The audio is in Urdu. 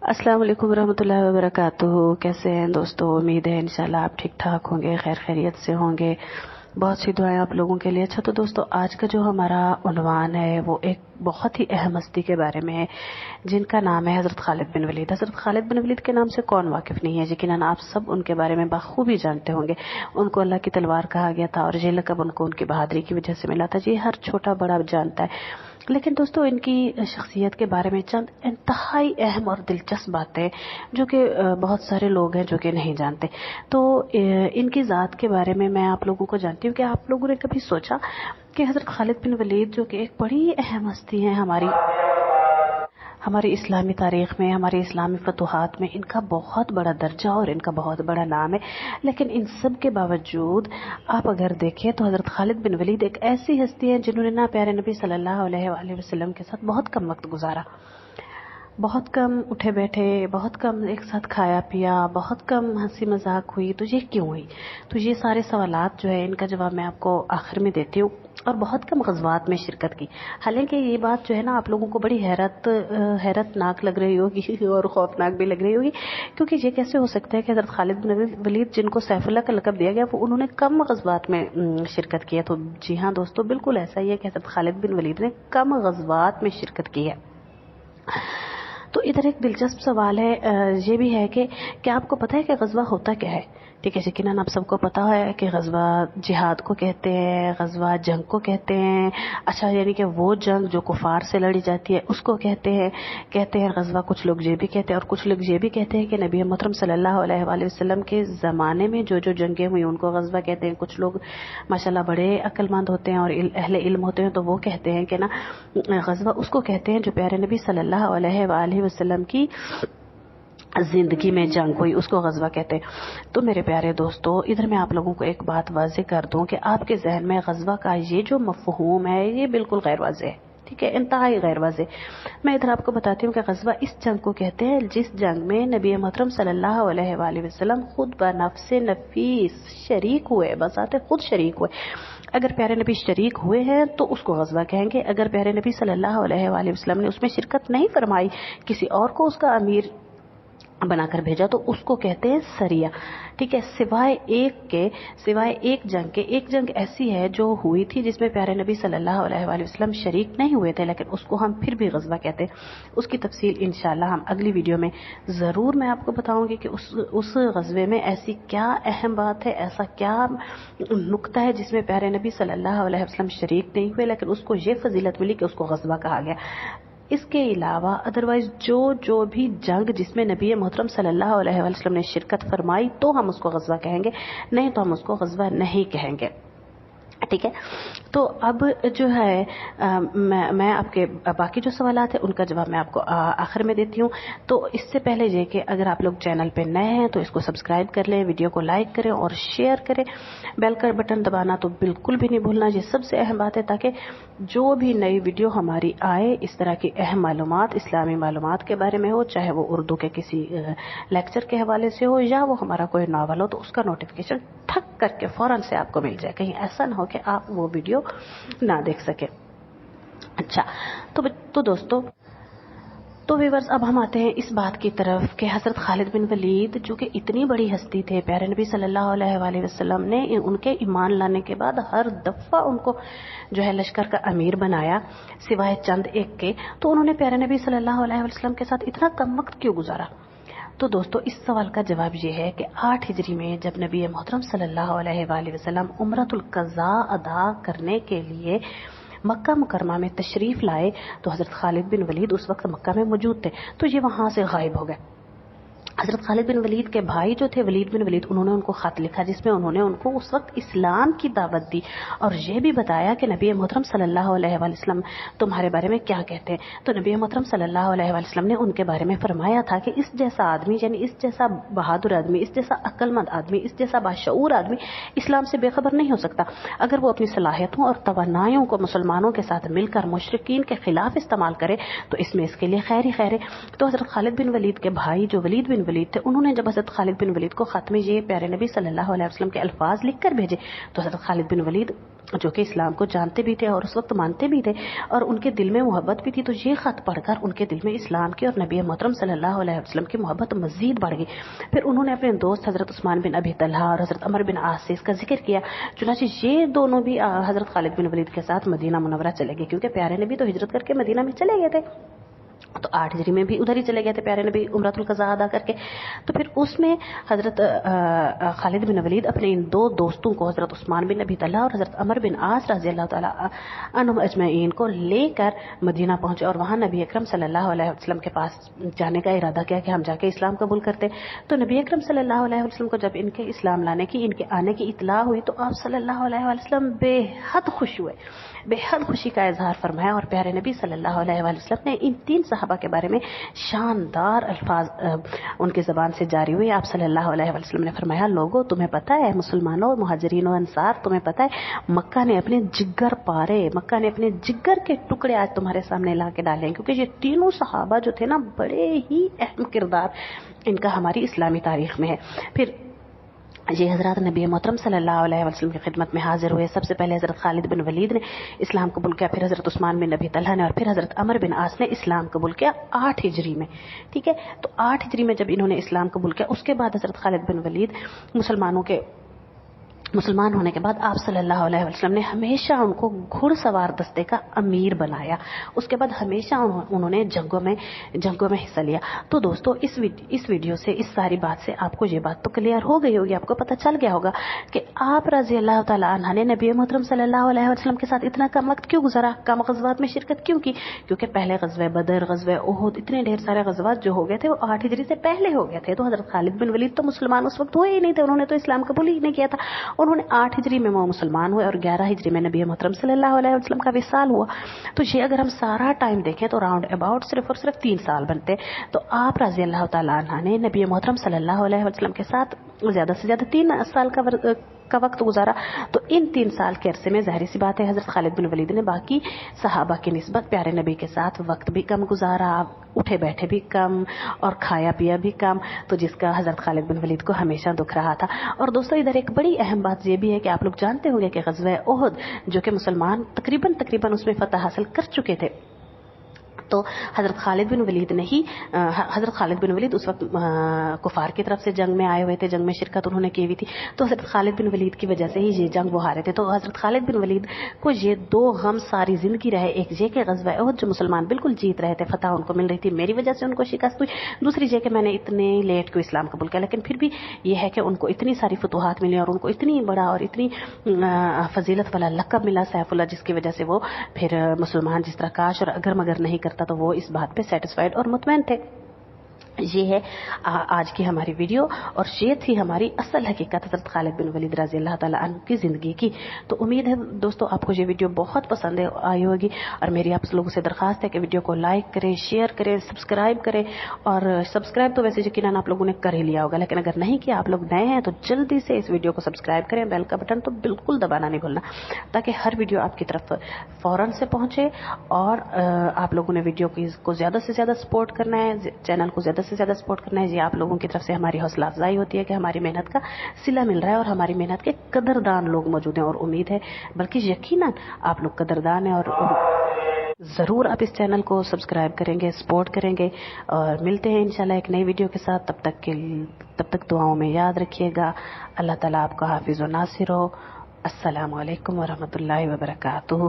السلام علیکم ورحمۃ اللہ وبرکاتہ۔ کیسے ہیں دوستو؟ امید ہے انشاءاللہ آپ ٹھیک ٹھاک ہوں گے، خیر خیریت سے ہوں گے۔ بہت سی دعائیں آپ لوگوں کے لیے۔ اچھا تو دوستو، آج کا جو ہمارا عنوان ہے وہ ایک بہت ہی اہم ہستی کے بارے میں ہے جن کا نام ہے حضرت خالد بن ولید۔ حضرت خالد بن ولید کے نام سے کون واقف نہیں ہے؟ یقیناً آپ سب ان کے بارے میں بخوبی جانتے ہوں گے۔ ان کو اللہ کی تلوار کہا گیا تھا اور یہ لقب ان کو ان کی بہادری کی وجہ سے ملا تھا۔ یہ ہر چھوٹا بڑا جانتا ہے، لیکن دوستو ان کی شخصیت کے بارے میں چند انتہائی اہم اور دلچسپ باتیں جو کہ بہت سارے لوگ ہیں جو کہ نہیں جانتے۔ تو ان کی ذات کے بارے میں آپ لوگوں کو جانتی ہوں کہ آپ لوگوں نے کبھی سوچا کہ حضرت خالد بن ولید جو کہ ایک بڑی اہم ہستی ہیں ہماری اسلامی تاریخ میں، ہماری اسلامی فتوحات میں، ان کا بہت بڑا درجہ اور ان کا بہت بڑا نام ہے، لیکن ان سب کے باوجود آپ اگر دیکھیں تو حضرت خالد بن ولید ایک ایسی ہستی ہے جنہوں نے نا پیارے نبی صلی اللہ علیہ وآلہ وسلم کے ساتھ بہت کم وقت گزارا، بہت کم اٹھے بیٹھے، بہت کم ایک ساتھ کھایا پیا، بہت کم ہنسی مذاق ہوئی۔ تو یہ کیوں ہوئی؟ تو یہ سارے سوالات جو ہے ان کا جواب میں آپ کو آخر میں دیتی ہوں۔ اور بہت کم غزوات میں شرکت کی، حالانکہ یہ بات جو ہے نا آپ لوگوں کو بڑی حیرت ناک لگ رہی ہوگی اور خوفناک بھی لگ رہی ہوگی، کیونکہ یہ کیسے ہو سکتا ہے کہ حضرت خالد بن ولید جن کو سیف اللہ کا لقب دیا گیا وہ انہوں نے کم غزوات میں شرکت کی ہے؟ تو جی ہاں دوستو، بالکل ایسا ہی ہے کہ حضرت خالد بن ولید نے کم غزوات میں شرکت کی ہے۔ تو ادھر ایک دلچسپ سوال ہے، یہ بھی ہے کہ کیا آپ کو پتہ ہے کہ غزوہ ہوتا کیا ہے؟ ٹھیک ہے، یقیناً آپ سب کو پتا ہے کہ غزوہ جہاد کو کہتے ہیں، غزوہ جنگ کو کہتے ہیں۔ اچھا، یعنی کہ وہ جنگ جو کفار سے لڑی جاتی ہے اس کو کہتے ہیں غزوہ۔ کچھ لوگ یہ بھی کہتے ہیں اور کچھ لوگ یہ بھی کہتے ہیں کہ نبی محترم صلی اللہ علیہ وآلہ وسلم کے زمانے میں جو جنگیں ہوئی ان کو غزوہ کہتے ہیں۔ کچھ لوگ ماشاءاللہ بڑے عقل مند ہوتے ہیں اور اہل علم ہوتے ہیں تو وہ کہتے ہیں کہ نا غزوہ اس کو کہتے ہیں جو پیارے نبی صلی اللہ علیہ وآلہ وسلم کی زندگی میں جنگ ہوئی، اس کو غزوہ کہتے ہیں۔ تو میرے پیارے دوستو، ادھر میں آپ لوگوں کو ایک بات واضح کر دوں کہ آپ کے ذہن میں غزوہ کا یہ جو مفہوم ہے یہ بالکل غیر واضح ہے، ٹھیک ہے، انتہائی غیر واضح۔ میں ادھر آپ کو بتاتی ہوں کہ غزوہ اس جنگ کو کہتے ہیں جس جنگ میں نبی محترم صلی اللہ علیہ وآلہ وسلم خود بنفس نفیس شریک ہوئے، بذات خود شریک ہوئے۔ اگر پیارے نبی شریک ہوئے ہیں تو اس کو غزوہ کہیں گے، اگر پیارے نبی صلی اللہ علیہ وآلہ وسلم نے اس میں شرکت نہیں فرمائی، کسی اور کو اس کا امیر بنا کر بھیجا تو اس کو کہتے ہیں سریہ، ٹھیک ہے، سوائے ایک جنگ کے۔ ایک جنگ ایسی ہے جو ہوئی تھی جس میں پیارے نبی صلی اللہ علیہ وآلہ وسلم شریک نہیں ہوئے تھے، لیکن اس کو ہم پھر بھی غزوہ کہتے ہیں۔ اس کی تفصیل انشاءاللہ ہم اگلی ویڈیو میں ضرور میں آپ کو بتاؤں گی کہ اس غزوے میں ایسی کیا اہم بات ہے، ایسا کیا نقطہ ہے جس میں پیارے نبی صلی اللہ علیہ وسلم شریک نہیں ہوئے لیکن اس کو یہ فضیلت ملی کہ اس کو غزوہ کہا گیا۔ اس کے علاوہ ادروائز جو بھی جنگ جس میں نبی محترم صلی اللہ علیہ وسلم نے شرکت فرمائی تو ہم اس کو غزوہ کہیں گے، نہیں تو ہم اس کو غزوہ نہیں کہیں گے، ٹھیک ہے۔ تو اب جو ہے میں آپ کے باقی جو سوالات ہیں ان کا جواب میں آپ کو آخر میں دیتی ہوں۔ تو اس سے پہلے یہ کہ اگر آپ لوگ چینل پہ نئے ہیں تو اس کو سبسکرائب کر لیں، ویڈیو کو لائک کریں اور شیئر کریں، بیل کا بٹن دبانا تو بالکل بھی نہیں بھولنا، یہ سب سے اہم بات ہے تاکہ جو بھی نئی ویڈیو ہماری آئے اس طرح کی اہم معلومات، اسلامی معلومات کے بارے میں ہو، چاہے وہ اردو کے کسی لیکچر کے حوالے سے ہو یا وہ ہمارا کوئی ناول ہو، تو اس کا نوٹیفیکیشن ٹھک کر کے فوراً سے آپ کو مل جائے، کہیں ایسا نہ ہو کہ آپ وہ ویڈیو نہ دیکھ سکیں۔ اچھا تو دوستو، تو ویورز، اب ہم آتے ہیں اس بات کی طرف کہ حضرت خالد بن ولید جو کہ اتنی بڑی ہستی تھے، پیارے نبی صلی اللہ علیہ وآلہ وسلم نے ان کے ایمان لانے کے بعد ہر دفعہ ان کو جو ہے لشکر کا امیر بنایا سوائے چند ایک کے، تو انہوں نے پیارے نبی صلی اللہ علیہ وسلم کے ساتھ اتنا کم وقت کیوں گزارا؟ تو دوستو، اس سوال کا جواب یہ ہے کہ 8 ہجری میں جب نبی محترم صلی اللہ علیہ وآلہ وسلم عمرۃ القضاء ادا کرنے کے لیے مکہ مکرمہ میں تشریف لائے تو حضرت خالد بن ولید اس وقت مکہ میں موجود تھے، تو یہ وہاں سے غائب ہو گئے۔ حضرت خالد بن ولید کے بھائی جو تھے ولید بن ولید، انہوں نے ان کو خط لکھا جس میں انہوں نے ان کو اس وقت اسلام کی دعوت دی اور یہ بھی بتایا کہ نبی محترم صلی اللہ علیہ وآلہ وسلم تمہارے بارے میں کیا کہتے ہیں۔ تو نبی محترم صلی اللہ علیہ وآلہ وسلم نے ان کے بارے میں فرمایا تھا کہ اس جیسا آدمی، یعنی اس جیسا بہادر آدمی، اس جیسا عقل مند آدمی، اس جیسا باشعور آدمی اسلام سے بے خبر نہیں ہو سکتا۔ اگر وہ اپنی صلاحیتوں اور توانائیوں کو مسلمانوں کے ساتھ مل کر مشرکین کے خلاف استعمال کرے تو اس میں اس کے لیے خیر ہی خیر ہے۔ تو حضرت خالد بن ولید کے بھائی جو ولید بن ولید تھے، انہوں نے جب حضرت خالد بن ولید کو خط میں یہ پیارے نبی صلی اللہ علیہ وسلم کے الفاظ لکھ کر بھیجے تو حضرت خالد بن ولید جو کہ اسلام کو جانتے بھی تھے اور اس وقت مانتے بھی تھے اور ان کے دل میں محبت بھی تھی، تو یہ خط پڑھ کر ان کے دل میں اسلام کی اور نبی محترم صلی اللہ علیہ وسلم کی محبت مزید بڑھ گئی۔ پھر انہوں نے اپنے دوست حضرت عثمان بن ابی طلحہ اور حضرت عمر بن عاص سے اس کا ذکر کیا، چنانچہ یہ دونوں بھی حضرت خالد بن ولید کے ساتھ مدینہ منورہ چلے گئے، کیونکہ پیارے نبی تو ہجرت کر کے مدینہ میں چلے گئے تھے، تو 8 ہجری میں بھی ادھر ہی چلے گئے تھے پیارے نبی عمرۃ القضاء ادا کر کے۔ تو پھر اس میں حضرت خالد بن ولید اپنے ان دو دوستوں کو حضرت عثمان بن ابی طلحہ اور حضرت عمر بن عاص رضی اللہ تعالیٰ عنہم اجمعین کو لے کر مدینہ پہنچے اور وہاں نبی اکرم صلی اللہ علیہ وسلم کے پاس جانے کا ارادہ کیا کہ ہم جا کے اسلام قبول کرتے۔ تو نبی اکرم صلی اللہ علیہ وسلم کو جب ان کے اسلام لانے کی، ان کے آنے کی اطلاع ہوئی تو آپ صلی اللہ علیہ وسلم بے حد خوش ہوئے، بے حد خوشی کا اظہار فرمایا، اور پیارے نبی صلی اللہ علیہ وسلم نے ان 3 صحابہ کے بارے میں شاندار الفاظ ان کی زبان سے جاری ہوئے۔ آپ صلی اللہ علیہ وسلم نے فرمایا، لوگوں تمہیں پتہ ہے، مسلمانوں، مہاجرین و انصار، تمہیں پتہ ہے مکہ نے اپنے جگر پارے، مکہ نے اپنے جگر کے ٹکڑے آج تمہارے سامنے لا کے ڈالے ہیں، کیونکہ یہ تینوں صحابہ جو تھے نا بڑے ہی اہم کردار ان کا ہماری اسلامی تاریخ میں ہے۔ پھر یہ حضرات نبی محترم صلی اللہ علیہ وسلم کی خدمت میں حاضر ہوئے۔ سب سے پہلے حضرت خالد بن ولید نے اسلام قبول کیا، پھر حضرت عثمان بن ابی طلحہ نے، اور پھر حضرت عمر بن عاص نے اسلام قبول کیا 8 ہجری میں، ٹھیک ہے۔ تو 8 ہجری میں جب انہوں نے اسلام قبول کیا، اس کے بعد حضرت خالد بن ولید مسلمان ہونے کے بعد آپ صلی اللہ علیہ وسلم نے ہمیشہ ان کو گھڑ سوار دستے کا امیر بنایا، اس کے بعد ہمیشہ انہوں نے جنگوں میں حصہ لیا۔ تو دوستو اس ویڈیو سے، اس ساری بات سے آپ کو یہ بات تو کلیئر ہو گئی ہوگی، آپ کو پتہ چل گیا ہوگا کہ آپ رضی اللہ تعالیٰ عنہ نے نبی محترم صلی اللہ علیہ وسلم کے ساتھ اتنا کم وقت کیوں گزارا، کم غزوات میں شرکت کیوں کی، کیونکہ پہلے غزوہ بدر، غزوہ احد، اتنے ڈھیر سارے غزوات جو ہو گئے تھے وہ 8 ہجری سے پہلے ہو گئے تھے۔ تو حضرت خالد بن ولید تو مسلمان اس وقت ہوئے ہی نہیں تھے، انہوں نے تو اسلام قبول ہی نہیں کیا تھا، انہوں نے 8 ہجری میں وہ مسلمان ہوئے اور 11 ہجری میں نبی محترم صلی اللہ علیہ وسلم کا وصال ہوا۔ تو یہ اگر ہم سارا ٹائم دیکھیں تو راؤنڈ اباؤٹ صرف اور صرف 3 سال بنتے۔ تو آپ رضی اللہ تعالیٰ عنہ نے نبی محترم صلی اللہ علیہ وسلم کے ساتھ زیادہ سے زیادہ 3 سال کا وقت گزارا۔ تو ان 3 سال کے عرصے میں ظاہر سی بات ہے حضرت خالد بن ولید نے باقی صحابہ کی نسبت پیارے نبی کے ساتھ وقت بھی کم گزارا، اٹھے بیٹھے بھی کم اور کھایا پیا بھی کم، تو جس کا حضرت خالد بن ولید کو ہمیشہ دکھ رہا تھا۔ اور دوستو ادھر ایک بڑی اہم بات یہ بھی ہے کہ آپ لوگ جانتے ہوں گے کہ غزوہ احد جو کہ مسلمان تقریباً اس میں فتح حاصل کر چکے تھے، تو حضرت خالد بن ولید اس وقت کفار کی طرف سے جنگ میں آئے ہوئے تھے، جنگ میں شرکت انہوں نے کی ہوئی تھی، تو حضرت خالد بن ولید کی وجہ سے ہی یہ جنگ وہ ہارے تھے۔ تو حضرت خالد بن ولید کو یہ 2 غم ساری زندگی رہے، ایک یہ کہ غزوہ احد جو مسلمان بالکل جیت رہے تھے، فتح ان کو مل رہی تھی، میری وجہ سے ان کو شکست ہوئی، دوسری یہ کہ میں نے اتنے لیٹ کو اسلام قبول کیا، لیکن پھر بھی یہ ہے کہ ان کو اتنی ساری فتوحات ملی اور ان کو اتنی بڑا اور اتنی فضیلت والا لقب ملا سیف اللہ، جس کی وجہ سے وہ پھر مسلمان جس طرح کاش اور اگر مگر نہیں کرتا تو وہ اس بات پہ سیٹسفائیڈ اور مطمئن تھے۔ یہ ہے آج کی ہماری ویڈیو، اور یہ تھی ہماری اصل حقیقت حضرت خالد بن ولید رضی اللہ تعالیٰ عنہ کی زندگی کی۔ تو امید ہے دوستو آپ کو یہ ویڈیو بہت پسند آئی ہوگی، اور میری آپ لوگوں سے درخواست ہے کہ ویڈیو کو لائک کریں، شیئر کریں، سبسکرائب کریں، اور سبسکرائب تو ویسے یقیناً آپ لوگوں نے کر ہی لیا ہوگا، لیکن اگر نہیں کیا، آپ لوگ نئے ہیں تو جلدی سے اس ویڈیو کو سبسکرائب کریں، بیل کا بٹن تو بالکل دبانا نہیں بھولنا، تاکہ ہر ویڈیو آپ کی طرف فوراً سے پہنچے، اور آپ لوگوں نے ویڈیو کو زیادہ سے زیادہ سپورٹ کرنا ہے، چینل کو زیادہ سے زیادہ سپورٹ کرنا ہے۔ یہ آپ لوگوں کی طرف سے ہماری حوصلہ افزائی ہوتی ہے کہ ہماری محنت کا صلہ مل رہا ہے اور ہماری محنت کے قدردان لوگ موجود ہیں، اور امید ہے بلکہ یقیناً آپ لوگ قدردان ہیں، اور ضرور آپ اس چینل کو سبسکرائب کریں گے، سپورٹ کریں گے، اور ملتے ہیں انشاءاللہ ایک نئی ویڈیو کے ساتھ۔ تب تک دعاؤں میں یاد رکھیے گا۔ اللہ تعالیٰ آپ کا حافظ و ناصر ہو۔ السلام علیکم ورحمۃ اللہ وبرکاتہ۔